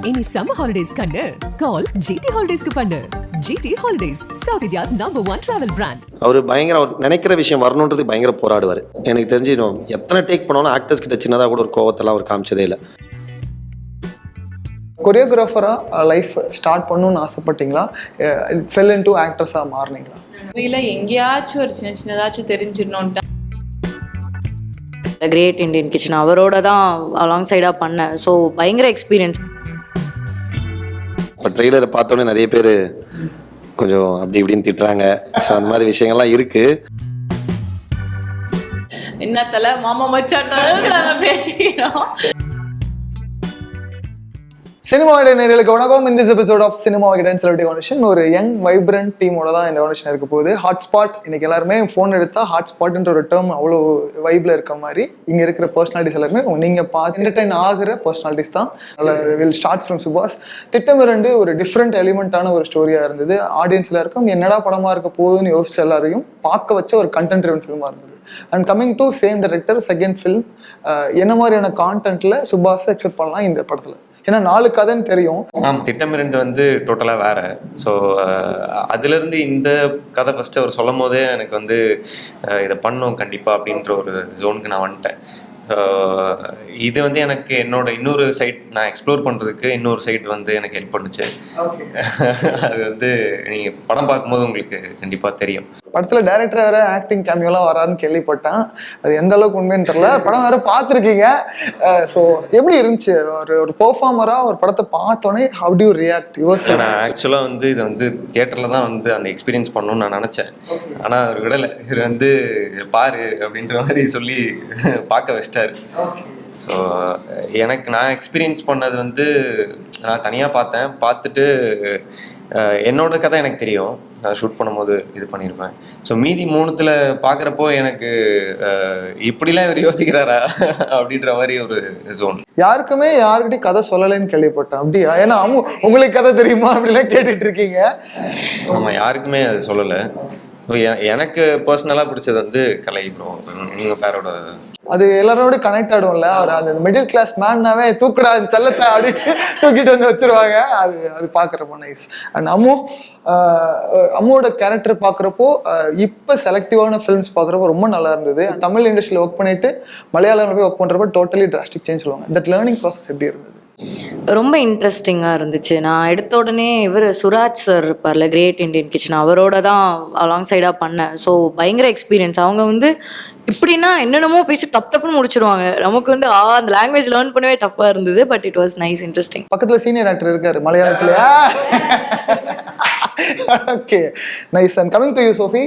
இனி summer holidays கண்ணு கால் GT ஹாலிடேஸ்க்கு பண்ணு. GT Holidays, South India's #1 travel brand. அவர் நினைக்கிற விஷயம் வரணுன்றது பயங்கர போராடுவார். எனக்கு தெரிஞ்சு எத்தனை டேக் பண்ணாலும் ஆக்டர்ஸ் கிட்ட சின்னதாக கூட ஒரு கோவத்தெல்லாம் அவர் காமிச்சதே இல்லை. கொரியோகிராஃபராக லைஃப் ஸ்டார்ட் பண்ணணும்னு ஆசைப்பட்டீங்களா? Fell into ஆக்ட்ரஸாக மாறினீங்களா? இல்லை, எங்கேயாச்சும் ஒரு சின்னதாச்சும் தெரிஞ்சிடணுன்ட்டு. கிரேட் இண்டியன் கிச்சன் அவரோட தான் அலாங் சைடாக பண்ணேன். ஸோ பயங்கர எக்ஸ்பீரியன்ஸ். இப்போ ட்ரெய்லரை பார்த்தோன்னே நிறைய பேர் கொஞ்சம் அப்படி இப்படின்னு திட்டுறாங்க. ஸோ அந்த மாதிரி விஷயங்கள்லாம் இருக்குது. என்னத்தல மாமா மச்சாட்டாலும் நாங்கள் பேசிக்கிறோம். சினிமா நேயர்களுக்கு வணக்கம். இந்த எபிசோட் ஆஃப் சினிமா கிடன் செலிபிரிட்டி கான்வர்சேஷன் ஒரு யங் வைப்ரண்ட் டீமோட தான் இந்த கான்வர்சேஷன் இருக்க போகுது. ஹாட்ஸ்பாட், இன்னைக்கு எல்லாருமே ஃபோன் எடுத்தால் ஹாட்ஸ்பாட்ன்ற ஒரு டேர்ம் அவ்வளோ வைப்ல இருக்க மாதிரி இங்கே இருக்கிற பர்சனாலிட்டிஸ் எல்லாருமே நீங்கள் பார்த்து என்டர்டைன் ஆகிற பர்சனாலிட்டிஸ் தான். வில் ஸ்டார்ட் ஃப்ரம் சுபாஷ். திட்டம் 2 ஒரு டிஃப்ரெண்ட் எலிமெண்ட்டான ஒரு ஸ்டோரியாக இருந்தது. ஆடியன்ஸில் இருக்கும் என்னடா படமாக இருக்க போகுதுன்னு யோசிச்ச எல்லாரையும் பார்க்க வச்ச ஒரு கண்டென்ட் ட்ரிவன் ஃபிலிமாக இருந்தது. And coming to same director, second film, என்ன மாதிரியான கான்டென்ட்ல சுபாஷை எக்ஸ்பெக்ட் பண்ணலாம் இந்த படத்தில்? ஏன்னா 4 கதைன்னு தெரியும். திட்டம் 2 வந்து டோட்டலாக வேற. ஸோ அதுலேருந்து இந்த கதை ஃபஸ்ட்டு அவர் சொல்லும் போதே எனக்கு வந்து இதை பண்ணோம் கண்டிப்பாக அப்படின்ற ஒரு ஜோனுக்கு நான் வந்துட்டேன். இது வந்து எனக்கு என்னோட இன்னொரு சைட் நான் எக்ஸ்ப்ளோர் பண்ணுறதுக்கு இன்னொரு சைட் வந்து எனக்கு ஹெல்ப் பண்ணுச்சு. அது வந்து நீங்கள் படம் பார்க்கும்போது உங்களுக்கு கண்டிப்பாக தெரியும். படத்தில் டைரக்டர் வேற ஆக்டிங் கேமியோலாம் வராருன்னு கேள்விப்பட்டேன். அது எந்த அளவுக்கு உண்மைன்னு தெரியல. படம் வேற பார்த்துருக்கீங்க. ஸோ எப்படி இருந்துச்சு ஒரு பெர்ஃபார்மராக ஒரு படத்தை பார்த்தோன்னே? How do you react? நான் ஆக்சுவலாக வந்து இதை வந்து தியேட்டரில் தான் வந்து அந்த எக்ஸ்பீரியன்ஸ் பண்ணணும்னு நான் நினச்சேன். ஆனால் அவர் விடலை. இது வந்து பாரு அப்படின்ற மாதிரி சொல்லி பார்க்க வச்சிட்டாரு. ஸோ எனக்கு நான் எக்ஸ்பீரியன்ஸ் பண்ணது வந்து நான் தனியாக பார்த்தேன். பார்த்துட்டு என்னோட கதை எனக்கு தெரியும், நான் ஷூட் பண்ணும்போது இது பண்ணியிருப்பேன். ஸோ மீதி 3த்தில் பார்க்குறப்போ எனக்கு இப்படிலாம் இவர் யோசிக்கிறாரா அப்படின்ற மாதிரி ஒரு ஜோன். யாருக்குமே யாருக்கிட்டையும் கதை சொல்லலைன்னு கேள்விப்பட்டேன். அப்படியா? ஏன்னா உங்களுக்கு கதை தெரியுமா அப்படிலாம் கேட்டுட்டு இருக்கீங்க. ஆமாம், யாருக்குமே அது சொல்லலை. எனக்கு பர்சனலாக பிடிச்சது வந்து கலை ப்ரோ. நீங்கள் பேரோட அது எல்லாரோட கனெக்ட் ஆடும்ல. அவர் அந்த மிடில் கிளாஸ் மேன்னாவே தூக்குடா செல்லத்தை அப்படின்னு தூக்கிட்டு வந்து வச்சிருவாங்க. அது பார்க்குறப்போ நைஸ். அண்ட் அம்முவோட கேரக்டர் பார்க்குறப்போ இப்போ செலக்டிவான ஃபிலிம்ஸ் பார்க்குறப்போ ரொம்ப நல்லா இருந்தது. தமிழ் இண்டஸ்ட்ரியில் ஒர்க் பண்ணிட்டு மலையாளத்தில் போய் ஒர்க் பண்ணுறப்போ டோட்டலி டிராஸ்டிக் சேஞ்ச் சொல்லுவாங்க. தட் லேர்னிங் ப்ராசஸ் எப்படி இருந்தது? ரொம்ப இன்ட்ரெஸ்டிங்காக இருந்துச்சு. நான் எடுத்த உடனே சுராஜ் சார் இருப்பார்ல, கிரேட் இண்டியன் கிச்சன் அவரோட தான் அலாங் சைடாக பண்ணேன். ஸோ பயங்கர எக்ஸ்பீரியன்ஸ். அவங்க வந்து இப்படின்னா என்னென்னமோ பேசி டப்புன்னு முடிச்சிருவாங்க. நமக்கு வந்து அந்த லாங்குவேஜ் லேர்ன் பண்ணவே டஃப்பாக இருந்தது. But it was nice, interesting. பக்கத்தில் சீனியர் ஆக்டர் இருக்காரு மலையாளத்தில். Okay, nice. And coming to you Sophie,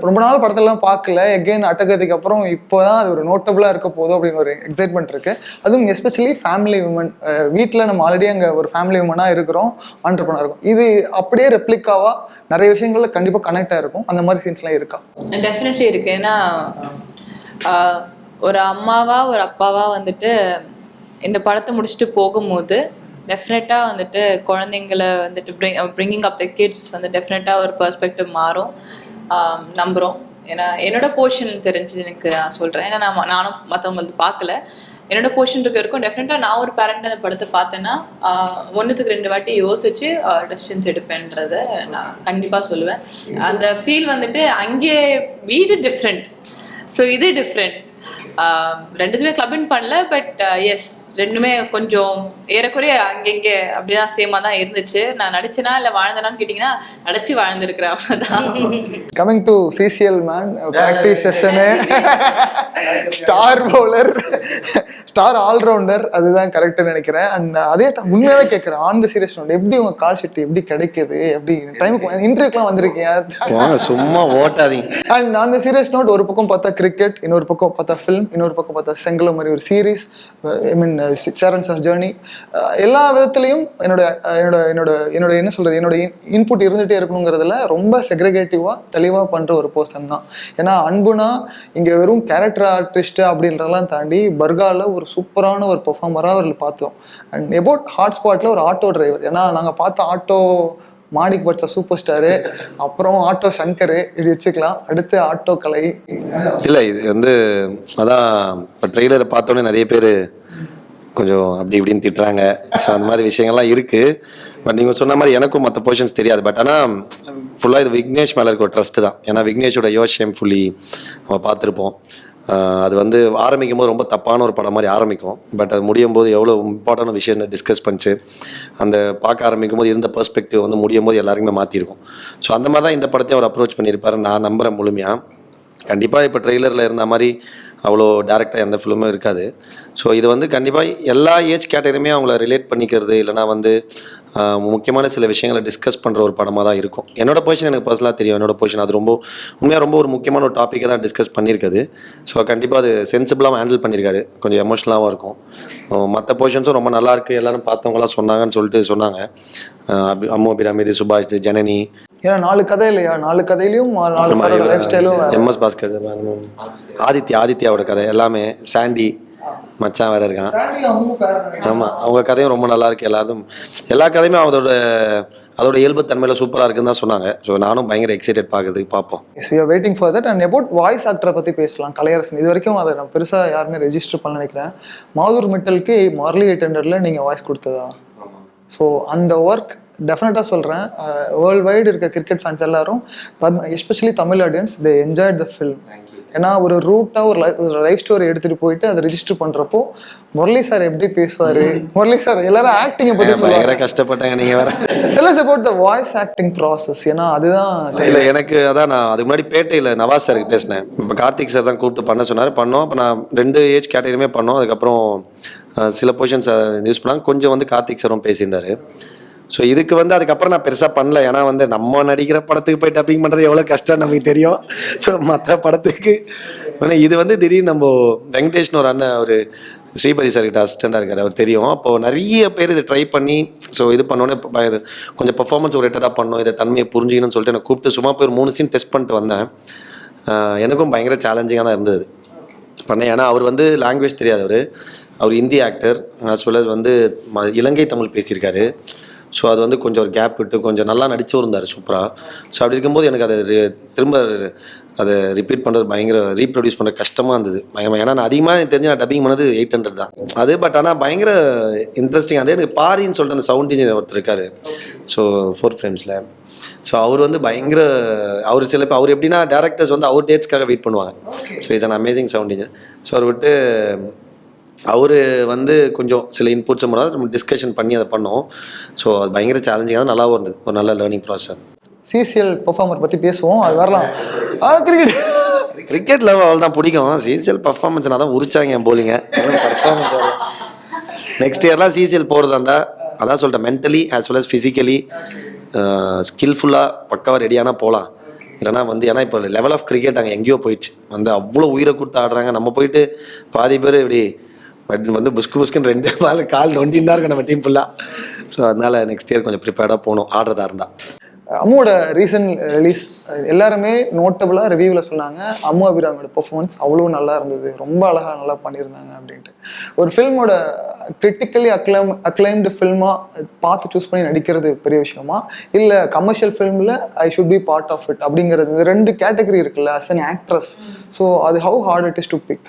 ரொம்ப நாள் படத்தெல்லாம் பார்க்கல. எகெயின் அட்டகத்துக்கு அப்புறம் இப்போ தான் அது ஒரு நோட்டபுளாக இருக்க போதும் அப்படின்னு ஒரு எக்ஸைட்மெண்ட் இருக்குது. அதுவும் எஸ்பெஷலி ஃபேமிலி உமன். வீட்டில் நம்ம ஆல்ரெடி அங்கே ஒரு ஃபேமிலி உமனாக இருக்கிறோம், ஆண்டர்ப்ரனர் இருக்கும். இது அப்படியே ரெப்ளிக்காவாக நிறைய விஷயங்கள்ல கண்டிப்பாக கனெக்ட் ஆகிருக்கும். அந்த மாதிரி சீன்ஸ்லாம் இருக்கா? டெஃபினெட்லி இருக்குது. ஏன்னா ஒரு அம்மாவா ஒரு அப்பாவா வந்துட்டு இந்த படத்தை முடிச்சுட்டு போகும்போது டெஃபினட்டாக வந்துட்டு குழந்தைங்களை வந்துட்டு பிரிங்கிங் அப் த கிட்ஸ் வந்து டெஃபினட்டாக ஒரு பெர்ஸ்பெக்டிவ் மாறும் நம்புகிறோம். ஏன்னா என்னோட போர்ஷன் தெரிஞ்சு எனக்கு நான் சொல்கிறேன். ஏன்னா நானும் மற்றவங்களுக்கு பார்க்கல. என்னோட போர்ஷன் இருக்கும். டெஃபினட்டாக நான் ஒரு பேரண்ட் அந்த படத்தை பார்த்தேன்னா 1க்கு 2 வாட்டி யோசிச்சு டெசிஷன்ஸ் எடுப்பேன்றதை நான் கண்டிப்பாக சொல்லுவேன். அந்த ஃபீல் வந்துட்டு அங்கே வீடு டிஃப்ரெண்ட், ஸோ இது டிஃப்ரெண்ட். 2த்துமே கிளப்பின் பண்ணல. பட் எஸ், 2மே கொஞ்சம் ஏறக்குறைய அங்கங்கே அப்படிதான் சேமாக தான் இருந்துச்சு. நான் நடிச்சேனா இல்லை வாழ்ந்தனான்னு கேட்டிங்கன்னா நடிச்சு வாழ்ந்துருக்கிறேன், அவ்வளோதான். Coming to CCL man, practice session, star bowler, star allrounder, அதுதான் கரெக்டுன்னு நினைக்கிறேன். அண்ட் அதே உண்மையாகவே கேட்குறேன், ஆன் த சீரியஸ் நோட், எப்படி உங்கள் கால் ஷீட் எப்படி கிடைக்குது? எப்படி டைமுக்கு இன்டர்வியூக்கெலாம் வந்திருக்கீங்க? சும்மா ஓட்டாதீங்க. And on the serious note, ஒரு பக்கம் பார்த்தா கிரிக்கெட், இன்னொரு பக்கம் பார்த்தா ஃபிலிம், இன்னொரு பக்கம் பார்த்தா செங்கல மாதிரி ஒரு சீரீஸ், ஐ மீன் சேரன் சார் ஜேர்னி, எல்லா விதத்துலையும் என்னோட என்ன சொல்றது, என்னோட இன்புட் இருந்துகிட்டே இருக்கணுங்கிறதுல ரொம்ப செக்ரிகேட்டிவாக தெளிவாக பண்ணுற ஒரு பர்சன் தான். ஏன்னா அன்புனா இங்கே வெறும் கேரக்டர் ஆர்டிஸ்ட் அப்படின்றதெல்லாம் தாண்டி பர்காவில் ஒரு சூப்பரான ஒரு பெர்ஃபார்மராக அவர்கள் பார்த்தோம். அண்ட் எபவுட் ஹாட்ஸ்பாட்டில் ஒரு ஆட்டோ டிரைவர். ஏன்னா நாங்கள் பார்த்த ஆட்டோ மாடிக்கு படுத்த சூப்பர் ஸ்டாரு, அப்புறம் ஆட்டோ சங்கரு, இப்படி வச்சுக்கலாம். அடுத்து ஆட்டோ கலை. இல்லை, இது வந்து அதான் இப்போ ட்ரெய்லரை பார்த்தோன்னே நிறைய பேர் கொஞ்சம் அப்படி இப்படின்னு திட்டுறாங்க. ஸோ அந்த மாதிரி விஷயங்கள்லாம் இருக்குது. பட் நீங்கள் சொன்ன மாதிரி எனக்கும் மற்ற போர்ஷன்ஸ் தெரியாது. பட் ஆனால் ஃபுல்லாக இது விக்னேஷ் மேலே இருக்க ஒரு ட்ரஸ்ட்டு தான். ஏன்னா விக்னேஷோட யோஷம் ஃபுல்லி நம்ம பார்த்துருப்போம். அது வந்து ஆரம்பிக்கும் போது ரொம்ப தப்பான ஒரு படம் மாதிரி ஆரம்பிக்கும். பட் அது முடியும் போது எவ்வளோ இம்பார்ட்டன்ட் விஷயம் டிஸ்கஸ் பண்ணிச்சு அந்த பார்க்க ஆரம்பிக்கும் போது இருந்த பெர்ஸ்பெக்டிவ் வந்து முடியும் போது எல்லாருக்குமே மாற்றிருக்கும். ஸோ அந்த மாதிரி தான் இந்த படத்தையும் அவர் அப்ரோச் பண்ணியிருப்பாரு நான் நம்புகிறேன் முழுமையாக. கண்டிப்பாக இப்போ ட்ரெய்லரில் இருந்த மாதிரி அவ்வளோ டேரெக்டாக எந்த ஃபிலிமும் இருக்காது. ஸோ இது வந்து கண்டிப்பாக எல்லா ஏஜ் கேட்டகரியுமே அவங்கள ரிலேட் பண்ணிக்கிறது இல்லைனா வந்து முக்கியமான சில விஷயங்களை டிஸ்கஸ் பண்ணுற ஒரு படமாக தான் இருக்கும். என்னோடய பொசிஷன் எனக்கு பர்சனலாக தெரியும். என்னோடய பொசிஷன் அது ரொம்ப உண்மையாக ரொம்ப ஒரு முக்கியமான ஒரு டாப்பிக்கை தான் டிஸ்கஸ் பண்ணியிருக்குது. ஸோ கண்டிப்பாக அது சென்சிபிளாக ஹேண்டில் பண்ணியிருக்காரு. கொஞ்சம் எமோஷ்னலாகவும் இருக்கும். மற்ற பொசிஷன்ஸும் ரொம்ப நல்லாயிருக்கு எல்லோரும் பார்த்தவங்களாம் சொன்னாங்கன்னு சொல்லிட்டு சொன்னாங்க. அம்மு அபிராமி, சுபாஷ், ஜனனி. ஏன்னா 4 கதை இல்லையா, 4 கதையிலையும் 4 பேரோட லைஃப் ஸ்டைலும் எம்எஸ் பாஸ்கர், ஆதித்யாவோட கதை எல்லாமே, சாண்டி மச்சான் வேற இருக்கான். ஆமாம், அவங்க கதையும் ரொம்ப நல்லா இருக்கு. எல்லா கதையுமே அதோட இயல்புத்தன்மையில் சூப்பராக இருக்குன்னு தான் சொன்னாங்க. ஸோ நானும் பயங்கர எக்ஸைட்டட் பார்க்குறதுக்கு பார்ப்போம். Waiting for that. And about voice ஆக்டரை பற்றி பேசலாம். கலையரசன் இது வரைக்கும் அதை நான் பெருசாக யாருமே ரெஜிஸ்டர் பண்ண நினைக்கிறேன். மாதுர் மிட்டலுக்கு மார்லி டெண்டரில் நீங்கள் வாய்ஸ் கொடுத்ததா? ஸோ அந்த ஒர்க் டெஃபினட்டாக சொல்கிறேன், வேர்ல்டு வைடு இருக்க கிரிக்கெட் ஃபேன்ஸ் எல்லாரும் especially Tamil audience they enjoyed the film. ஏன்னா ஒரு ரூட்டாக ஒரு லைஃப் ஸ்டோரி எடுத்துகிட்டு போயிட்டு அதை ரெஜிஸ்டர் பண்ணுறப்போ முரளி சார் எப்படி பேசுவார், முரளி சார் எல்லாரும் ஆக்டிங்கை பற்றி சொல்லுவாங்க. கஷ்டப்பட்டாங்க நீங்கள் வேற. Tell us about the voice acting process. ஏன்னா அதுதான் இல்லை எனக்கு அதான் நான் அதுக்கு முன்னாடி பேட்டையில் நவாஸ் சாருக்கு பேசினேன். இப்போ கார்த்திக் சார் தான் கூப்பிட்டு பண்ண சொன்னார், பண்ணோம். அப்போ நான் 2 ஏஜ் கேட்டகரியுமே பண்ணோம். அதுக்கப்புறம் சில பொசிஷன்ஸ் யூஸ் பண்ணாங்க. கொஞ்சம் வந்து கார்த்திக் சாரும் பேசியிருந்தார். ஸோ இதுக்கு வந்து அதுக்கப்புறம் நான் பெருசாக பண்ணல. ஏன்னா வந்து நம்ம நடிக்கிற படத்துக்கு போய் டப்பிங் பண்ணுறது எவ்வளோ கஷ்டம் நமக்கு தெரியும். ஸோ மற்ற படத்துக்கு இது வந்து திடீர்னு நம்ம வெங்கடேஷ்னு ஒரு அண்ணன் ஒரு ஸ்ரீபதி சார்கிட்ட அசிஸ்டண்டாக இருக்கார், அவர் தெரியும். அப்போது நிறைய பேர் இதை ட்ரை பண்ணி ஸோ இது பண்ணோன்னே இது கொஞ்சம் பர்ஃபார்மன்ஸ் ஓரியன்டாக பண்ணோம், இதை தன்மையை புரிஞ்சிக்கணும்னு சொல்லிட்டு எனக்கு கூப்பிட்டு சும்மா போய் ஒரு 3 சீன் டெஸ்ட் பண்ணிட்டு வந்தேன். எனக்கும் பயங்கர சேலஞ்சிங்காக தான் இருந்தது பண்ணேன். ஏன்னா அவர் வந்து லாங்குவேஜ் தெரியாதவர். அவர் Hindi actor as well as வந்து இலங்கை தமிழ் பேசியிருக்காரு. ஸோ அது வந்து கொஞ்சம் ஒரு கேப் விட்டு கொஞ்சம் நல்லா நடிச்சும் இருந்தார் சூப்பராக. ஸோ அப்படி இருக்கும்போது எனக்கு அதை திரும்ப அதை ரிப்பீட் பண்ணுறது பயங்கர ரீப்ரொடியூஸ் பண்ணுறது கஷ்டமாக இருந்தது. ஏன்னா நான் அதிகமாக தெரிஞ்சு நான் டப்பிங் பண்ணது 800 தான் அது. பட் ஆனால் பயங்கர இன்ட்ரெஸ்டிங். அதே எனக்கு பாரின்னு சொல்லிட்டு அந்த சவுண்ட் இன்ஜினியர் ஒருத்தர் இருக்கார். ஸோ 4 ஃப்ரேம்ஸில். ஸோ அவர் வந்து பயங்கர அவர் சில அவர் எப்படின்னா டேரக்டர்ஸ் வந்து அவர் டேட்ஸ்க்காக வெயிட் பண்ணுவாங்க. So it's an amazing sound engineer. So அவர் விட்டு அவர் வந்து கொஞ்சம் சில இன்புட்ஸும் நம்ம டிஸ்கஷன் பண்ணி அதை பண்ணோம். ஸோ அது பயங்கர சேலஞ்சிங்காக தான் நல்லாவும் இருந்தது. ஒரு நல்ல லேர்னிங் ப்ராசஸ். சிசிஎல் பெர்ஃபார்மர் பற்றி பேசுவோம், அது வரலாம். கிரிக்கெட் லவ் அவள் தான் பிடிக்கும். சிசிஎல் பர்ஃபார்மன்ஸ் நான் தான் உரிச்சாங்க என் போலிங்க பர்ஃபார்மன்ஸ். நெக்ஸ்ட் இயர்லாம் சிசிஎல் போகிறதா இருந்தால் அதான் சொல்லிட்டேன், mentally as well as physically ஸ்கில்ஃபுல்லாக பக்காவாக ரெடியானால் போகலாம். இல்லைனா வந்து ஏன்னா இப்போ லெவல் ஆஃப் கிரிக்கெட் அங்கே எங்கேயோ போயிடுச்சு. வந்து அவ்வளோ உயிரை கொடுத்து ஆடுறாங்க. நம்ம போயிட்டு பாதி பேர் இப்படி வந்து புஸ்குன்னு 2 பால் கால் நொண்டின்னு தான் இருக்கும் நம்ம டீம் ஃபுல்லாக. ஸோ அதனால் நெக்ஸ்ட் இயர் கொஞ்சம் ப்ரிப்பேர்டாக போகணும் ஆடுறதா இருந்தால். அம்முவோட ரீசன்ட் ரிலீஸ் எல்லாருமே நோட்டபுளாக ரிவ்யூவில் சொன்னாங்க, அம்மு அபிராமியோட பெர்ஃபார்மன்ஸ் அவ்வளோ நல்லா இருந்தது, ரொம்ப அழகாக நல்லா பண்ணியிருந்தாங்க அப்படின்ட்டு. ஒரு ஃபில்மோட கிரிட்டிக்கலி அக்ளைம்டு ஃபில்மாக பார்த்து சூஸ் பண்ணி நடிக்கிறது பெரிய விஷயமா, இல்லை கமர்ஷியல் ஃபில்மில் I should be part of it அப்படிங்கிறது 2 கேட்டகரி இருக்குல்ல அஸ் அன் ஆக்ட்ரஸ். ஸோ அது how hard it is to pick?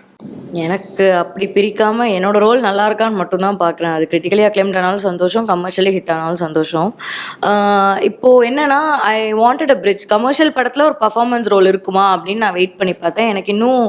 எனக்கு அப்படி பிரிக்காமல் என்னோட ரோல் நல்லா இருக்கான்னு மட்டும்தான் பார்க்குறேன். அது கிரிட்டிக்கலி அக்ளைம்ட் ஆனாலும் சந்தோஷம், கமர்ஷியலி ஹிட் ஆனாலும் சந்தோஷம். இப்போது என்னென்னா I wanted a bridge. Commercial படத்தில் ஒரு பர்ஃபார்மன்ஸ் ரோல் இருக்குமா அப்படின்னு நான் வெயிட் பண்ணி பார்த்தேன். எனக்கு இன்னும்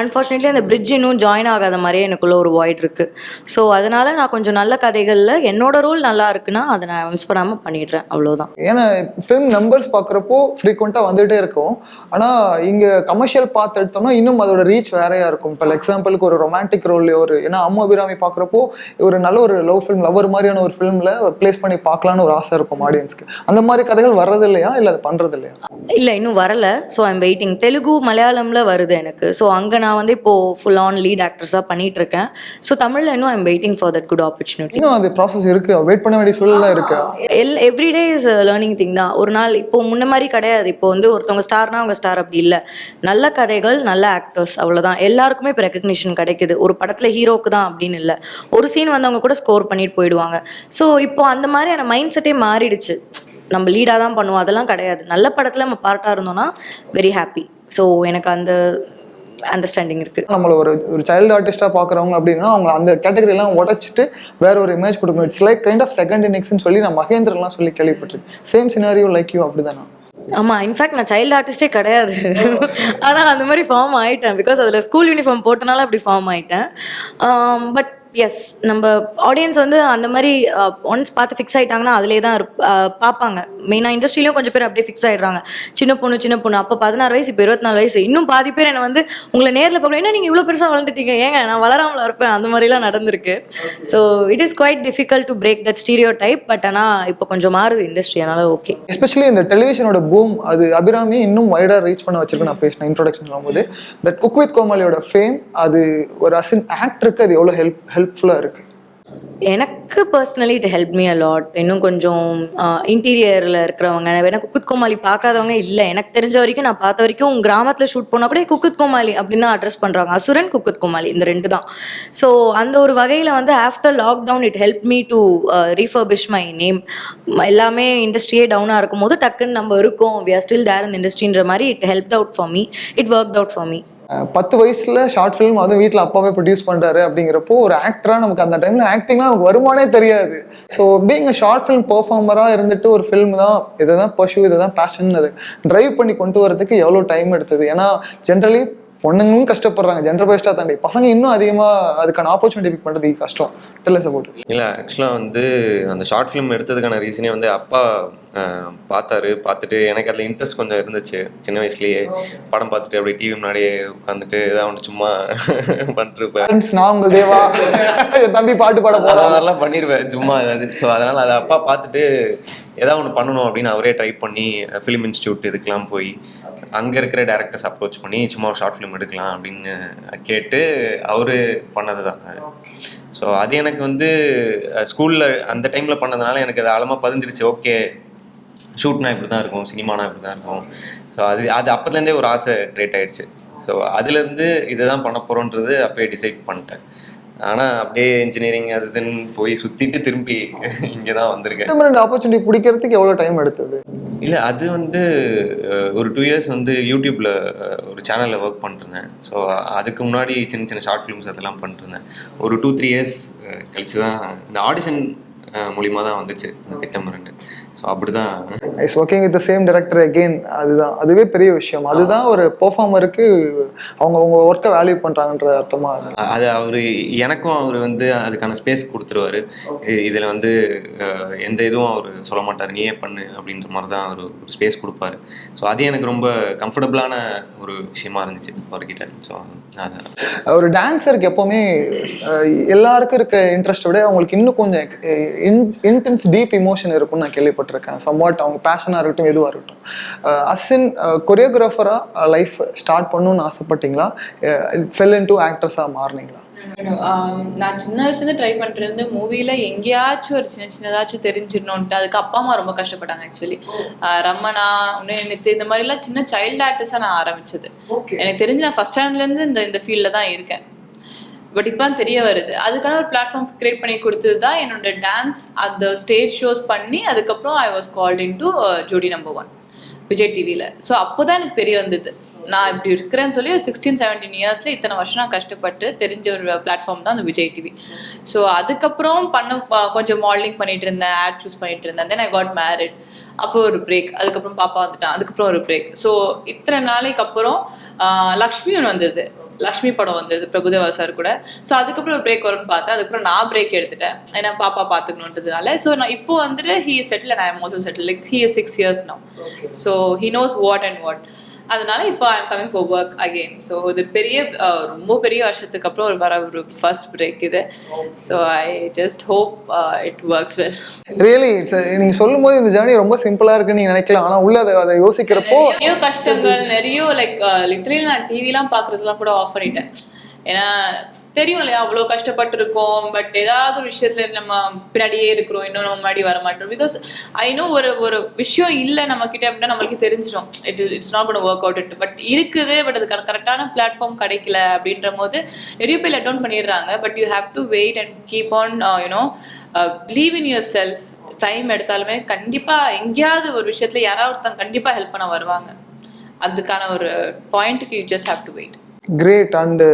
அன்ஃபார்ச்சுனேட்லி அந்த பிரிட்ஜ் இன்னும் ஜாயின் ஆகாத மாதிரியே எனக்குள்ள ஒரு வாய்ட் இருக்குது. ஸோ அதனால் நான் கொஞ்சம் நல்ல கதைகளில் என்னோட ரோல் நல்லா இருக்குன்னா அதை நான் மிஸ் பண்ணாமல் பண்ணிடுறேன், அவ்வளோதான். ஏன்னா ஃபிலிம் நம்பர்ஸ் பார்க்குறப்போ ஃப்ரீக்வெண்ட்டாக வந்துகிட்டே இருக்கும். ஆனால் இங்கே கமர்ஷியல் பார்த்து எடுத்தோம்னா இன்னும் அதோட ரீச் வேறையாக இருக்கும். இப்போ எக்ஸாம்பிளுக்கு ஒரு ரொமான்டிக் ரோல் ஏன்னா அம்மு அபிராமி பார்க்குறப்போ ஒரு நல்ல ஒரு லவ் ஃபிலிம், லவர் மாதிரியான ஒரு ஃபிலிமில் பிளேஸ் பண்ணி பார்க்கலான்னு ஒரு ஆசை இருக்கும் ஆடியன்ஸ்க்கு. அந்த மாதிரி கதைகள் வர்றது இல்லையா, இல்லை அது பண்ணுறது இல்லையா? இல்லை, இன்னும் வரலை. So I'm waiting. தெலுங்கு மலையாளமில் வருது எனக்கு. ஸோ அங்கே நான் வந்து இப்போது ஃபுல் ஆன் லீட் ஆக்ட்ரஸாக பண்ணிகிட்ருக்கேன். ஸோ தமிழில் இன்னும் I'm waiting for that good opportunity. இன்னும் அது ப்ராசஸ் இருக்குது, வெயிட் பண்ண வேண்டிய சூழல் தான் இருக்குது. எவ்ரிடே இஸ் லேர்னிங் திங் தான். ஒரு நாள் இப்போது முன்ன மாதிரி கிடையாது. இப்போ வந்து ஒருத்தவங்க ஸ்டார்னா அவங்க ஸ்டார் அப்படி இல்லை. நல்ல கதைகள், நல்ல ஆக்டர்ஸ், அவ்வளோதான். எல்லாருக்குமே இப்போ ரெகக்னிஷன் கிடைக்குது. ஒரு படத்தில் ஹீரோக்கு தான் அப்படின்னு இல்லை, ஒரு சீன் வந்தவங்க கூட ஸ்கோர் பண்ணிட்டு போயிடுவாங்க. ஸோ இப்போ அந்த மாதிரியான மைண்ட் செட்டே மாறிடுச்சு. நம்ம லீடாக தான் பண்ணுவோம் அதெல்லாம் கிடையாது. நல்ல படத்தில் நம்ம பார்ட்டாக இருந்தோம்னா வெரி ஹாப்பி. ஸோ எனக்கு அந்த அண்டர்ஸ்டாண்டிங் இருக்குது. நம்மள ஒரு ஒரு சைல்டு ஆர்டிஸ்டாக பார்க்குறவங்க அப்படின்னா அவங்க அந்த கேட்டகரி எல்லாம் உடச்சிட்டு வேற ஒரு இமேஜ் கொடுக்கணும். It's like kind of second இன்னிங்ஸ்னு சொல்லி நான் மகேந்திரன்லாம் சொல்லி கேள்விப்பட்டிருக்கேன். சேம் சினாரியோ லைக் யூ அப்படிதானா? ஆமாம், இன்ஃபேக்ட் நான் சைல்டு ஆர்டிஸ்டே கிடையாது, ஆனால் அந்த மாதிரி ஃபார்ம் ஆகிட்டேன். பிகாஸ் அதில் ஸ்கூல் யூனிஃபார்ம் போட்டனால அப்படி ஃபார்ம் ஆகிட்டேன். பட் எஸ், நம்ம ஆடியன்ஸ் வந்து அந்த மாதிரி ஒன்ஸ் பார்த்து ஃபிக்ஸ் ஆகிட்டாங்கன்னா அதிலே தான் பார்ப்பாங்க. மெயினாக இண்டஸ்ட்ரியிலையும் கொஞ்சம் பேர் அப்படியே ஃபிக்ஸ் ஆகிடுறாங்க. சின்ன பொண்ணு அப்போ 16 வயசு, இப்போ 24 வயசு. இன்னும் பாதி பேர் என்னை வந்து உங்களை நேரில் பார்க்கணும், ஏன்னா நீங்கள் இவ்வளோ பெருசாக வளர்ந்துட்டீங்க, ஏங்க நான் வளராமல் இருப்பேன், அந்த மாதிரிலாம் நடந்திருக்கு. So it is quite difficult to break that stereotype. But ஆனால் இப்போ கொஞ்சம் மாறுது இண்டஸ்ட்ரி, அதனால் ஓகே. எஸ்பெஷலி இந்த டெலிவிஷனோட பூம் அது அபிராமி இன்னும் வைடாக ரீச் பண்ண வச்சிருக்கு. நான் பேசினேன் இன்ட்ரோடக்ஷன் பண்ணும்போது தட் குக் வித் கோமாளியோட ஃபேம் அது ஒரு அசின் ஆக்டருக்கு அது எவ்வளோ ஹெல்ப்ஃபுல்லாக இருக்குது. எனக்கு personally it help me allot. இன்னும் கொஞ்சம் இன்டீரியரில் இருக்கிறவங்க, வேணா குக்குத் கோமாளி பார்க்காதவங்க இல்லை, எனக்கு தெரிஞ்ச வரைக்கும் நான் பார்த்த வரைக்கும் கிராமத்தில் ஷூட் பண்ணால் கூட குக்குத் கோமாளி அப்படின்னு தான் அட்ரஸ் பண்ணுறாங்க. அசுரன், குக்குத் கோமாளி, இந்த 2 தான். ஸோ அந்த ஒரு வகையில் வந்து after lockdown it help me to refurbish my name. எல்லாமே இண்டஸ்ட்ரியே டவுனாக இருக்கும் போது டக்குன்னு நம்ம இருக்கோம், வி ஆர் ஸ்டில் தேர் இந்த இண்டஸ்ட்ரின்ற மாதிரி it help out for me, it work out for me. 10 வயசுல ஷார்ட் ஃபிலிம் அதுவும் வீட்டில் அப்பாவே ப்ரொடியூஸ் பண்ணுறாரு அப்படிங்கிறப்போ ஒரு ஆக்டராக நமக்கு அந்த டைமில் ஆக்டிங்லாம் நமக்கு வருமானே தெரியாது. So being a short film பெர்ஃபார்மராக இருந்துட்டு ஒரு ஃபிலிம் தான் இதை தான் பர்சூ, இதை தான் பேஷன், அது ட்ரைவ் பண்ணி கொண்டு வரதுக்கு எவ்வளோ டைம் எடுத்தது? ஏன்னா ஜென்ரலி பொண்ணுங்களும் கஷ்டப்படுறாங்க, ஜென்டர் பேஸ்டாக தாண்டி பசங்க இன்னும் அதிகமாக அதுக்கான ஆப்பர்ச்சுனிட்டி பிக் பண்ணுறது கஷ்டம். Tell us about. இல்லை, ஆக்சுவலாக வந்து அந்த ஷார்ட் ஃபிலிம் எடுத்ததுக்கான ரீசனே வந்து அப்பா பார்த்துட்டு எனக்கு அதில் இன்ட்ரெஸ்ட் கொஞ்சம் இருந்துச்சு. சின்ன வயசுலேயே படம் பார்த்துட்டு அப்படியே டிவி முன்னாடியே உட்காந்துட்டு ஏதாவது ஒன்று சும்மா பண்ணிருப்பேன். நான் உங்கள் தேவா தம்பி பாட்டு பாட அதெல்லாம் பண்ணிடுவேன் சும்மா ஏதாவது. ஸோ அதனால் அதை அப்பா பார்த்துட்டு ஏதாவது ஒன்று பண்ணணும் அப்படின்னு அவரே ட்ரை பண்ணி ஃபிலிம் இன்ஸ்டியூட் இதுக்கெலாம் போய் அங்கே இருக்கிற டேரக்டர்ஸ் அப்ரோச் பண்ணி சும்மா ஷார்ட் ஃபிலிம் எடுக்கலாம் அப்படின்னு கேட்டு அவர் பண்ணது தான் அது. ஸோ அது எனக்கு வந்து ஸ்கூலில் அந்த டைமில் பண்ணதுனால எனக்கு அது ஆழமாக பதிஞ்சிருச்சு. ஓகே, ஷூட்னா இப்படி தான் இருக்கும், சினிமானா இப்படி தான் இருக்கும். ஸோ அது அப்போதுலேருந்தே ஒரு ஆசை க்ரியேட் ஆகிடுச்சு. ஸோ அதுலேருந்து இதை தான் பண்ண போகிறோன்றது அப்போயே டிசைட் பண்ணிட்டேன். ஆனால் அப்படியே இன்ஜினியரிங் அது இதுன்னு போய் சுற்றிட்டு திரும்பி இங்கே தான் வந்திருக்கேன். இந்த மாதிரி ஆப்பர்ச்சுனிட்டி பிடிக்கிறதுக்கு எவ்வளோ டைம் எடுத்தது? இல்லை, அது வந்து ஒரு 2 இயர்ஸ் வந்து யூடியூப்பில் ஒரு சேனலில் ஒர்க் பண்ணிருந்தேன். ஸோ அதுக்கு முன்னாடி சின்ன சின்ன ஷார்ட் ஃபிலிம்ஸ் அதெல்லாம் பண்ணிருந்தேன். ஒரு 2-3 இயர்ஸ் கழிச்சு தான் இந்த ஆடிஷன் மூலிமா தான் வந்துச்சு இந்த திட்டம் 2. ஸோ அப்படி தான் is working with the same director again. அதுவே பெரிய விஷயம். அதுதான் ஒரு பெர்ஃபார்மருக்கு அவங்க ஒர்க்கை வேல்யூ பண்ணுறாங்கன்ற அர்த்தமாக இருக்கு. அது எனக்கும் அவர் வந்து அதுக்கான ஸ்பேஸ் கொடுத்துருவாரு. இதில் வந்து எந்த இதுவும் அவர் சொல்ல மாட்டார், நீயே பண்ணு அப்படின்ற மாதிரி தான் அவர் ஒரு ஸ்பேஸ் கொடுப்பாரு. ஸோ அது எனக்கு ரொம்ப கம்ஃபர்டபுளான ஒரு விஷயமா இருந்துச்சு அவர்கிட்ட. ஸோ ஒரு டான்ஸருக்கு எப்போவுமே எல்லாருக்கும் இருக்க இன்ட்ரெஸ்ட்டை விட அவங்களுக்கு இன்னும் கொஞ்சம் இன்டென்ஸ் டீப் இமோஷன் இருக்கும்னு நான் கேள்விப்பட்டிருக்கேன். சம்வாட் அவங்க பேஷனாக இருக்கட்டும், எதுவாக இருக்கட்டும். அசின் கொரியோகிராஃபராக லைஃப் ஸ்டார்ட் பண்ணணும்னு ஆசைப்பட்டீங்களா? Fell into ஆக்ட்ரஸாக மாறினீங்களா? நான் சின்ன வயசுலேருந்து ட்ரை பண்ணிட்டு மூவியில் எங்கேயாச்சும் ஒரு சின்னதாச்சும் தெரிஞ்சிடணுன்ட்டு. அதுக்கு அப்பா அம்மா ரொம்ப கஷ்டப்பட்டாங்க ஆக்சுவலி. ரமணா, நித்து, இந்த மாதிரிலாம் சின்ன சைல்டு ஆர்டிஸ்டாக நான் ஆரம்பிச்சது. எனக்கு தெரிஞ்சு நான் ஃபர்ஸ்ட் ஸ்டாண்டர்ட்லேருந்து இந்த ஃபீல்டில் தான் இருக்கேன். பட் இப்போ தான் தெரிய வருது. அதுக்கான ஒரு பிளாட்ஃபார்ம் கிரியேட் பண்ணி கொடுத்தது தான் என்னோட டான்ஸ். அந்த ஸ்டேஜ் ஷோஸ் பண்ணி அதுக்கப்புறம் I was called in to ஜோடி நம்பர் 1 விஜய் டிவியில். ஸோ அப்போ தான் எனக்கு தெரிய வந்தது நான் இப்படி இருக்கிறேன்னு சொல்லி. ஒரு 16-17 இயர்ஸில் இத்தனை வருஷம் நான் கஷ்டப்பட்டு தெரிஞ்ச ஒரு பிளாட்ஃபார்ம் தான் அந்த விஜய் டிவி. ஸோ அதுக்கப்புறம் கொஞ்சம் மாடலிங் பண்ணிட்டு இருந்தேன், ஆட் சூஸ் பண்ணிட்டு இருந்தேன். தென் ஐ காட் மேரிட். அப்போ ஒரு பிரேக். அதுக்கப்புறம் பாப்பா வந்துட்டான், அதுக்கப்புறம் ஒரு பிரேக். ஸோ இத்தனை நாளைக்கு அப்புறம் லக்ஷ்மி ஒன்று வந்தது, லக்ஷ்மி படம் வந்தது பிரபுதேவா சார் கூட. ஸோ அதுக்கப்புறம் பிரேக் வரும்னு பார்த்தேன். அதுக்கப்புறம் நான் பிரேக் எடுத்துட்டேன், ஏன்னா பாப்பா பார்த்துக்கணுன்றதுனால. ஸோ நான் இப்போ வந்துட்டு he is settle and I am also settle. Like he is 6 years now. So he knows what and what. அதனால இப்போ I am coming for work again. So இது ரொம்ப பெரிய வருஷத்துக்கு அப்புறம் ஒரு ஃபர்ஸ்ட் பிரேக் இது. So I just hope it works well. Really நீங்கள் சொல்லும் போது இந்த ஜேர்னி ரொம்ப சிம்பிளாக இருக்குன்னு நீங்கள் நினைக்கலாம். ஆனால் உள்ள அதை யோசிக்கிறப்போ நிறைய கஷ்டங்கள், நிறைய லைக் லிட்டரலி நான் டிவிலாம் பார்க்குறதுலாம் கூட ஆஃப் பண்ணிட்டேன். ஏன்னா தெரியும் இல்லையா அவ்வளோ கஷ்டப்பட்டு இருக்கோம். பட் ஏதாவது ஒரு விஷயத்துல நம்ம பின்னாடியே இருக்கிறோம், இன்னும் நம்ம முன்னாடி வர மாட்டோம். பிகாஸ் ஐ நோ ஒரு விஷயம் இல்லை நம்ம கிட்ட அப்படின்னா நம்மளுக்கு தெரிஞ்சிடும் it's not gonna work out it. But இருக்குது, பட் அது கரெக்டான பிளாட்ஃபார்ம் கிடைக்கல அப்படின்ற போது நிறைய பேர் லெட் டவுன் பண்ணிடுறாங்க. But you have to wait and keep on believe in yourself. Time எடுத்தாலுமே கண்டிப்பாக எங்கேயாவது ஒரு விஷயத்துல யாராவது ஒருத்தங்க கண்டிப்பாக ஹெல்ப் பண்ண வருவாங்க. அதுக்கான ஒரு பாயிண்ட்டுக்கு you just have to wait. Great. And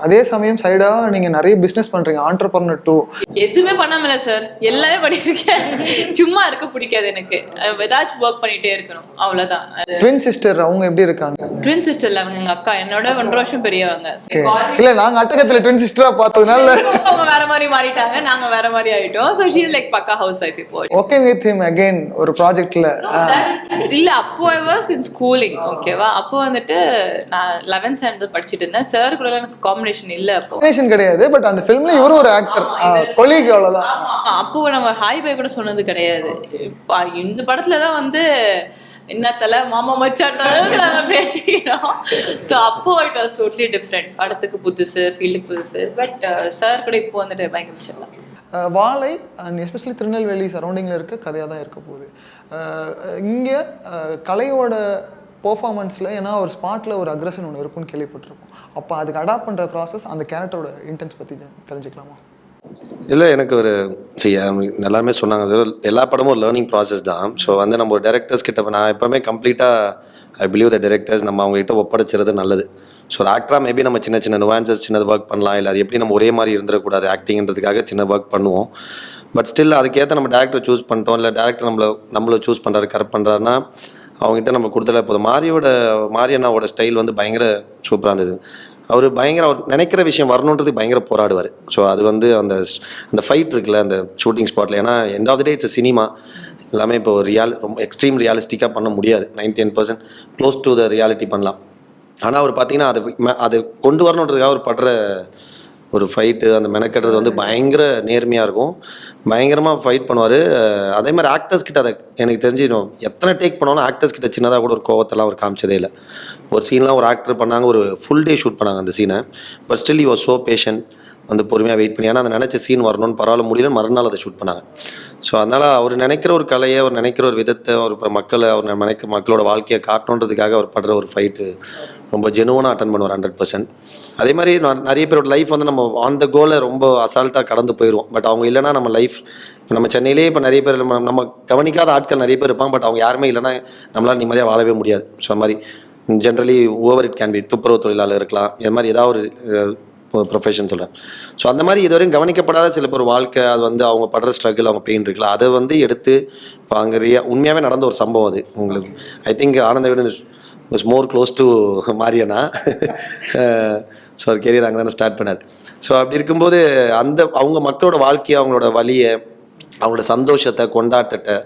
அதே சமயம் சைடாக நீங்கள் நிறைய பிஸ்னஸ் பண்ணுறீங்க, ஆண்டர்பிரனர் டூ. எதுவுமே பண்ணாமல சார், எல்லாமே பண்ணியிருக்கேன். சும்மா இருக்க பிடிக்காது எனக்கு, ஏதாச்சும் ஒர்க் பண்ணிட்டே இருக்கணும், அவ்வளோதான். ட்வின் சிஸ்டர் அவங்க எப்படி இருக்காங்க? ட்வின் சிஸ்டர்ல அவங்க எங்க அக்கா, என்னோட 1 வருஷம் பெரியவங்க. இல்லை, நாங்கள் அட்டகத்தில் ட்வின் சிஸ்டராக பார்த்ததுனால அவங்க வேற மாதிரி மாறிட்டாங்க, நாங்க வேற மாதிரி ஆயிட்டோம். ஸோ ஷீ இஸ் லைக் பக்கா ஹவுஸ் ஒய்ஃப் இப்போ. ஓகே வித் ஹிம் அகைன் ஒரு ப்ராஜெக்ட்ல. இல்ல, அப்போ ஐ வாஸ் இன் ஸ்கூலிங், ஓகேவா? அப்போ வந்துட்டு நான் 11th ஸ்டாண்டர்ட் படிச்சுட்டு இருந்தேன். சார் கூட எனக்கு காம்பினேஷன் இல்ல, அப்போ காம்பினேஷன் கிடையாது. பட் அந்த ஃபிலிம்ல இவரும் ஒரு ஆக்டர், கொலீக், அவ்வளவுதான். அப்போ நம்ம ஹாய் பை கூட சொன்னது கிடையாது. இந்த படத்துல தான் வந்து என்னத்தல மாமா மச்சான் நாங்க பேசிக்கிறோம். ஸோ அப்போ இட் வாஸ் டோட்டலி டிஃப்ரெண்ட். படத்துக்கு புதுசு, ஃபீல்டுக்கு புதுசு. பட் சார் கூட இப்போ வந்துட்டு பயங்கர செல்லாம். வாழை அண்ட் எஸ்பெஷலி திருநெல்வேலி சரௌண்டிங்கில் இருக்க கதையாக தான் இருக்க போகுது. இங்கே கலையோட பெர்ஃபார்மன்ஸில், ஏன்னா ஒரு ஸ்பாட்டில் ஒரு அக்ரஷன் ஒன்று இருக்குன்னு கேள்விப்பட்டிருக்கோம். அப்போ அதுக்கு அடாப்ட் பண்ணுற ப்ராசஸ், அந்த கேரக்டரோட இன்டென்ஸ் பற்றி தெரிஞ்சுக்கலாமா? இல்லை, எனக்கு ஒரு எல்லாருமே சொன்னாங்க, எல்லா படமும் ஒரு லேர்னிங் ப்ராசஸ் தான். ஸோ வந்து நம்ம ஒரு டேரக்டர்ஸ் கிட்ட நான் எப்போவுமே கம்ப்ளீட்டாக ஐ பிலீவ் த டேரக்டர்ஸ் நம்ம அவங்ககிட்ட ஒப்படைச்சிறது நல்லது. ஸோ ஒரு ஆக்டராக மேபி நம்ம சின்ன சின்ன நுவான்சஸ் சின்னது ஒர்க் பண்ணலாம், இல்லை அது எப்படி நம்ம ஒரே மாதிரி இருந்துடக்கூடாது ஆக்டிங்கிறதுக்காக சின்ன ஒர்க் பண்ணுவோம். பட் ஸ்டில் அதுக்கேற்ற நம்ம டேரக்டர் சூஸ் பண்ணிட்டோம், இல்லை டேரக்டர் நம்மளை சூஸ் பண்ணுறாரு, கரெக்ட் பண்ணுறாருன்னா அவங்ககிட்ட நம்ம கொடுத்தல போதும். மாரியண்ணாவோட ஸ்டைல் வந்து பயங்கர சூப்பராக இருந்தது. அவர் நினைக்கிற விஷயம் வரணுன்றது பயங்கர போராடுவார். ஸோ அது வந்து அந்த ஃபைட் இருக்குல்ல அந்த ஷூட்டிங் ஸ்பாட்டில், ஏன்னா end of the day it's cinema, எல்லாமே இப்போ ரொம்ப எக்ஸ்ட்ரீம் ரியாலிஸ்டிக்காக பண்ண முடியாது. 99% க்ளோஸ் டு த ரியாலிட்டி பண்ணலாம். ஆனால் அவர் பார்த்தீங்கன்னா அது கொண்டு வரணுன்றதுக்காக அவர் படுற ஒரு ஃபைட்டு, அந்த மெனக்கட்டுறது வந்து பயங்கர நேர்மையாக இருக்கும், பயங்கரமாக ஃபைட் பண்ணுவார். அதே மாதிரி ஆக்டர்ஸ் கிட்ட அதை எனக்கு தெரிஞ்சிடும், எத்தனை டேக் பண்ணாலும் ஆக்டர்ஸ் கிட்ட சின்னதாக கூட ஒரு கோவத்தெல்லாம் அவர் காமிச்சதே இல்லை. ஒரு சீன்லாம் ஒரு ஆக்டர் பண்ணாங்க, ஒரு ஃபுல் டே ஷூட் பண்ணாங்க அந்த சீனை. But still you are so patient, வந்து பொறுமையாக வெயிட் பண்ணி, ஏன்னா அந்த நினச்ச சீன் வரணும்னு பரவாயில்ல முடியல, மறுநாள் அதை ஷூட் பண்ணாங்க. ஸோ அதனால் அவர் நினைக்கிற ஒரு கலையை, அவர் நினைக்கிற ஒரு விதத்தை, அவர் மக்களோட வாழ்க்கையை காட்டணுன்றதுக்காக அவர் படுற ஒரு ஃபைட்டு ரொம்ப ஜெனுவனாக அட்டன் பண்ணுவார் 100%. அதே மாதிரி நிறைய பேரோட லைஃப் வந்து நம்ம ஆன் த கோலை ரொம்ப அசால்ட்டாக கடந்து போயிடுவோம். பட் அவங்க இல்லைனா நம்ம லைஃப், இப்போ நம்ம சென்னையிலேயே இப்போ நிறைய பேர் நம்ம கவனிக்காத ஆட்கள் நிறைய பேர் இருப்பாங்க. பட் அவங்க யாருமே இல்லைனா நம்மளால் நிம்மதியாக வாழவே முடியாது. ஸோ அது மாதிரி generally over it can be துப்புரவு தொழிலாளர் இருக்கலாம், இது மாதிரி ஏதாவது ஒரு ப்ரொஃபஷன் சொல்கிறேன். ஸோ அந்த மாதிரி இதுவரையும் கவனிக்கப்படாத சில பேர் வாழ்க்கை, அது வந்து அவங்க படுற ஸ்ட்ரகிள், அவங்க பெயின் இருக்குல்ல, அதை வந்து எடுத்து இப்போ அங்கே உண்மையாகவே நடந்த ஒரு சம்பவம் அது. உங்களுக்கு ஐ திங்க் ஆனந்த விடன் was more close to மாரியண்ணா. ஸோ அவர் கேரியர் அங்கே தானே ஸ்டார்ட் பண்ணார். ஸோ அப்படி இருக்கும்போது அவங்க மக்களோட வாழ்க்கையை, அவங்களோட வலியை, அவங்களோட சந்தோஷத்தை, கொண்டாட்டத்தை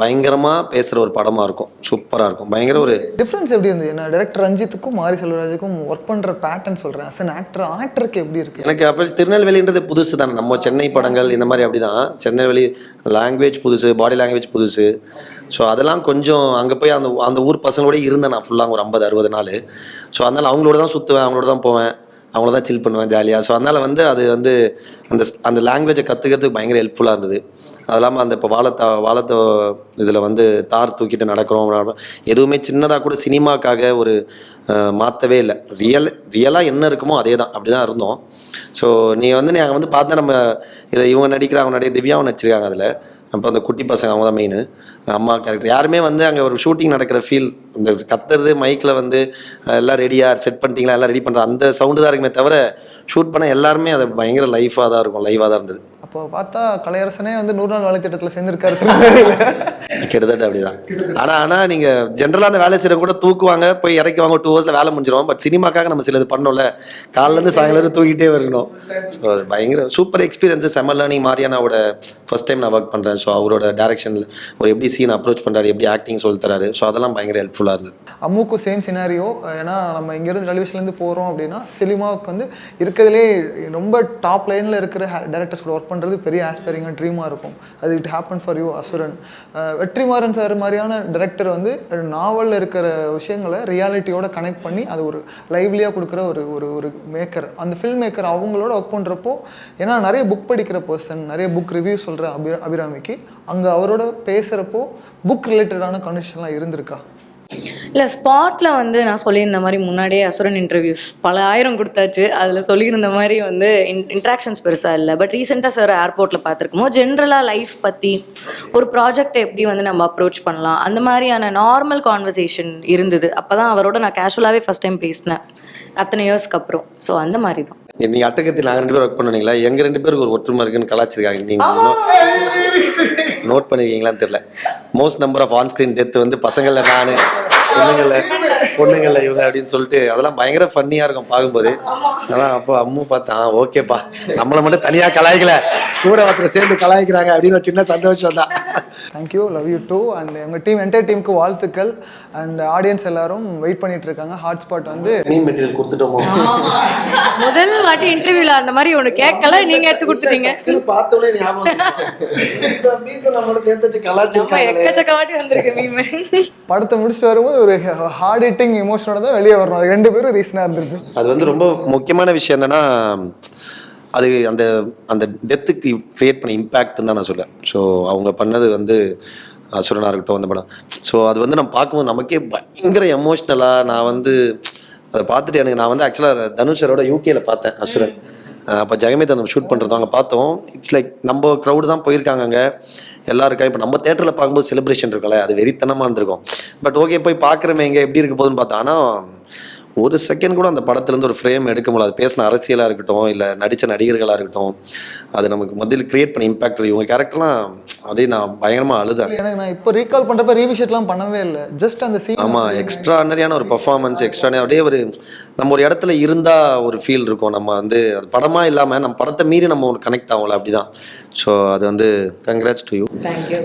பயங்கரமாக பேசுகிற ஒரு படமாக இருக்கும். சூப்பராக இருக்கும். பயங்கர ஒரு டிஃப்ரென்ஸ் எப்படி இருந்தது? நான் டைரக்டர் ரஞ்சித்துக்கும் மாரி செல்வராஜுக்கும் ஒர்க் பண்ணுற பேட்டர்ன் சொல்கிறேன். அஸ் அன் ஆக்டருக்கு எப்படி இருக்குது? எனக்கு அப்போ திருநெல்வேலின்றது புதுசு தானே. நம்ம சென்னை படங்கள் இந்த மாதிரி அப்படி தான். திருநெல்வேலி லாங்குவேஜ் புதுசு, பாடி லாங்குவேஜ் புதுசு. ஸோ அதெல்லாம் கொஞ்சம் அங்கே போய் அந்த ஊர் பசங்களோட இருந்தேன் நான் ஃபுல்லாக ஒரு 50-60 நாள். ஸோ அதனால் அவங்களோட தான் சுற்றுவேன், அவங்களோட தான் போவேன், அவங்கள தான் சில் பண்ணுவேன் ஜாலியாக. ஸோ அதனால் வந்து அது வந்து அந்த லாங்குவேஜை கற்றுக்கிறதுக்கு பயங்கர ஹெல்ப்ஃபுல்லாக இருந்தது. அது இல்லாமல் அந்த இப்போ வாழத்தோ இதில் வந்து தார் தூக்கிட்டு நடக்கிறோம், எதுவுமே சின்னதாக கூட சினிமாக்காக ஒரு மாற்றவே இல்லை. ரியலாக என்ன இருக்குமோ அதே தான், அப்படி தான் இருந்தோம். ஸோ நாங்கள் வந்து பார்த்தா நம்ம இதில் இவங்க நடிக்கிறாங்க, நிறைய திவ்யாவும் நடிச்சிருக்காங்க அதில். அப்போ அந்த குட்டி பசங்க அவங்க தான் மெயின், அம்மா கேரக்டர். யாருமே வந்து அங்கே ஒரு ஷூட்டிங் நடக்கிற ஃபீல், இந்த கத்துறது மைக்கில் வந்து எல்லாம் ரெடியாக செட் பண்ணிட்டீங்களா, எல்லாம் ரெடி பண்ணுற அந்த சவுண்டு தான் இருக்குமே தவிர, ஷூட் பண்ண எல்லாருமே அது பயங்கர லைஃபாக தான் இருக்கும், லைவாக தான் இருந்தது. அப்போ பார்த்தா கலையரசனே வந்து 100 நாள் வேலை திட்டத்தில் சேர்ந்துருக்காரு. கிட்டத்தட்ட அப்படிதான். ஆனால் நீங்கள் ஜென்ரலாக அந்த வேலை செய்கிறவங்க கூட தூக்குவாங்க, போய் இறக்குவாங்க, 2 ஹவர்ஸில் வேலை முடிஞ்சிடும். பட் சினிமாக்காக நம்ம சிலது பண்ணோம்ல, காலிலேருந்து சாயங்காலம் தூக்கிட்டே வரணும். ஸோ அது பயங்கர சூப்பர் எக்ஸ்பீரியன்ஸு, செம்ம லேர்னிங். மாரியானாவோட ஃபர்ஸ்ட் டைம் நான் ஒர்க் பண்ணுறேன். ஸோ அவரோட டேரக்ஷனில் ஒரு எப்படி சீன் அப்ரோச் பண்ணுறாரு, எப்படி ஆக்டிங் சொல்லி தராரு. ஸோ அதெல்லாம் பயங்கர ஹெல்ப்ஃபுல்லாக இருந்தது. அம்முக்கும் சேம் சினாரியோ. ஏன்னா நம்ம இங்கேருந்து டெலிவிஷன்லேருந்து போகிறோம் அப்படின்னா சினிமாவுக்கு வந்து இருக்கிறதுலே ரொம்ப டாப் லைனில் இருக்கிற டேரக்டர்ஸ் கூட ஒர்க் பண்ணுறது பெரிய ஆஸ்பைரிங்காக ட்ரீமாக இருக்கும். அது it happen for you Asuran. Vetrimaaran sir மாதிரியான டைரக்டர் வந்து நாவலில் இருக்கிற விஷயங்களை ரியாலிட்டியோட கனெக்ட் பண்ணி அது ஒரு லைவ்லியாக கொடுக்குற ஒரு மேக்கர். அந்த ஃபில்ம் மேக்கர் அவங்களோட ஒர்க் பண்ணுறப்போ, ஏன்னா நிறைய புக் படிக்கிற பர்சன், நிறைய புக் ரிவ்யூ சொல்கிற அபிராமிக்கு அங்கே அவரோட பேசுகிறப்போ புக் ரிலேட்டடான கனெக்ஷன்லாம் இருந்திருக்கா? இல்லை ஸ்பாட்டில் வந்து நான் சொல்லியிருந்த மாதிரி முன்னாடியே அசுரன் இன்டர்வியூஸ் பல ஆயிரம் கொடுத்தாச்சு. அதில் சொல்லியிருந்த மாதிரி வந்து இன்ட்ராக்ஷன்ஸ் பெருசாக இல்லை. பட் ரீசெண்டாக சார் ஏர்போர்ட்டில் பார்த்துருக்கோம். ஜென்ரலாக லைஃப் பற்றி ஒரு ப்ராஜெக்டை எப்படி வந்து நம்ம அப்ரோச் பண்ணலாம் அந்த மாதிரியான நார்மல் கான்வர்சேஷன் இருந்தது. அப்போ தான் அவரோட நான் கேஷுவலாகவே ஃபஸ்ட் டைம் பேசினேன் அத்தனை இயர்ஸ்க்கு அப்புறம். ஸோ அந்த மாதிரி தான். நீங்கள் அட்டகத்தில் நாங்கள் 2 பேரும் ஒர்க் பண்ணுவீங்களா? எங்கள் 2 பேருக்கு ஒரு ஒற்றுமை இருக்குன்னு கலாச்சிருக்காங்க. நீங்கள் நோட் பண்ணிருக்கீங்களான்னு தெரியல. Most number of on screen death வந்து பசங்களில் நான், பொண்ணுங்களில் இவங்க அப்படின்னு சொல்லிட்டு அதெல்லாம் பயங்கர ஃபன்னியாக இருக்கும் பார்க்கும்போது. அதான் அப்போ அம்மு பார்த்தா ஓகேப்பா நம்மளை மட்டும் தனியாக கலாய்க்கல, கூட ஒருத்தர் சேர்ந்து கலாய்க்கிறாங்க அப்படின்னு ஒரு சின்ன சந்தோஷம் தான். Thank you, love you too. And உங்கள் டீம் என்டையர் டீமுக்கு வாழ்த்துக்கள். அண்ட் ஆடியன்ஸ் எல்லாரும் வெயிட் பண்ணிட்டு இருக்காங்க. ஹாட்ஸ்பாட் வந்து மீன் மெட்டீரியல் கொடுத்துட்டோமோ? முதல் வாட்டி இன்டர்வியூல அந்த மாதிரி ஒன்று கேட்கல, நீங்க எடுத்து கொடுத்துட்டீங்க. பார்த்தோன்னே ஞாபகம் நம்மளோட சேர்த்து கலாச்சாரம் எக்கச்சக்க வாட்டி வந்திருக்கு மீமே. படத்தை முடிச்சுட்டு வரும்போது ஒரு ஹார்ட் ஹிட்டிங் எமோஷனோட தான் வெளியே வரணும். அது 2 பேரும் ரீசனாக இருந்திருக்கு. அது வந்து ரொம்ப முக்கியமான விஷயம் என்னன்னா, அது அந்த அந்த டெத்துக்கு கிரியேட் பண்ண இம்பேக்ட்னு தான் நான் சொல்லுவேன். ஸோ அவங்க பண்ணது வந்து அசுரனாக இருக்கட்டும் அந்த படம். ஸோ அது வந்து நம்ம பார்க்கும்போது நமக்கே பயங்கர எமோஷ்னலாக நான் வந்து அதை பார்த்துட்டு எனக்கு நான் வந்து ஆக்சுவலாக தனுஷரோட யூகேல பார்த்தேன் அசுரன். அப்போ ஜெகமேத் அந்த ஷூட் பண்ணுறது அங்கே பார்த்தோம். இட்ஸ் லைக் நம்ம க்ரௌடு தான் போயிருக்காங்க அங்கே எல்லாருக்கும். இப்போ நம்ம தேட்டரில் பார்க்கும்போது செலிப்ரேஷன் இருக்குல்ல, அது வெறித்தனமாக இருந்திருக்கும். பட் ஓகே போய் பார்க்குறமே எங்கே எப்படி இருக்க போகுதுன்னு பார்த்தா, ஆனால் ஒரு செகண்ட் கூட அந்த படத்துலேருந்து ஒரு ஃப்ரேம் எடுக்க முடியாது. அது பேசின அரசியலாக இருக்கட்டும், இல்லை நடித்த நடிகர்களாக இருக்கட்டும், அது நமக்கு மத்தியில் கிரியேட் பண்ண இம்பாக்ட். இவங்க கேரக்டர்லாம் அதே நான் பயங்கரமாக அழுதேன். எனக்கு நான் இப்போ ரீகால் பண்ணுறப்ப ரீவிஷேட்லாம் பண்ணவே இல்லை. ஜஸ்ட் அந்த சீன். ஆமாம், எக்ஸ்ட்ரானரியான ஒரு பர்ஃபார்மன்ஸ், எக்ஸ்ட்ரானரி. அப்படியே ஒரு நம்ம ஒரு இடத்துல இருந்தால் ஒரு ஃபீல் இருக்கும். நம்ம வந்து அது படமாக இல்லாமல் நம்ம படத்தை மீறி நம்ம ஒரு கனெக்ட் ஆகும்ல, அப்படி தான். ஸோ அது வந்து கங்க்ராட்ஸ் டு யூ.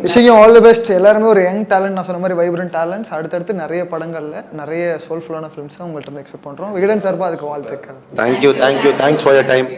விஷயம் ஆல் தி பெஸ்ட். எல்லாருமே ஒரு யங் டேலண்ட், நான் சொன்ன மாதிரி வைப்ரண்ட் டேலண்ட்ஸ். அடுத்தடுத்து நிறைய படங்களில் நிறைய சோல்ஃபுல்லான ஃபிலிம்ஸை உங்கள்கிட்ட எக்ஸ்பெக்ட் பண்ணுறோம். விகடன் சார்பாக அதுக்கு வாழ்த்துக்கள். Thank you, thanks for your time.